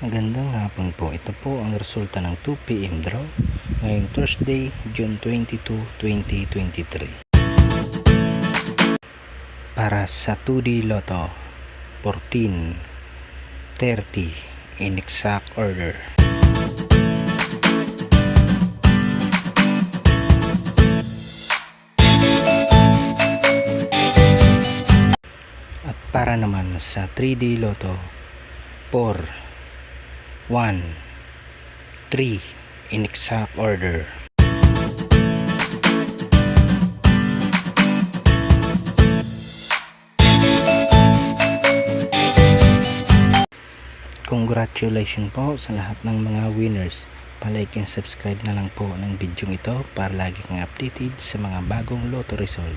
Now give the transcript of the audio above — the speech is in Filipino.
Magandang hapon po. Ito po ang resulta ng 2 PM draw ngayong Thursday, June 22, 2023. Para sa 2D Lotto, 14, 30 in exact order. At para naman sa 3D Lotto, 4, 1, 3 in exact order. Congratulations po sa lahat ng mga winners. Pa-like and subscribe na lang po ng video ito para lagi kang updated sa mga bagong lotto result.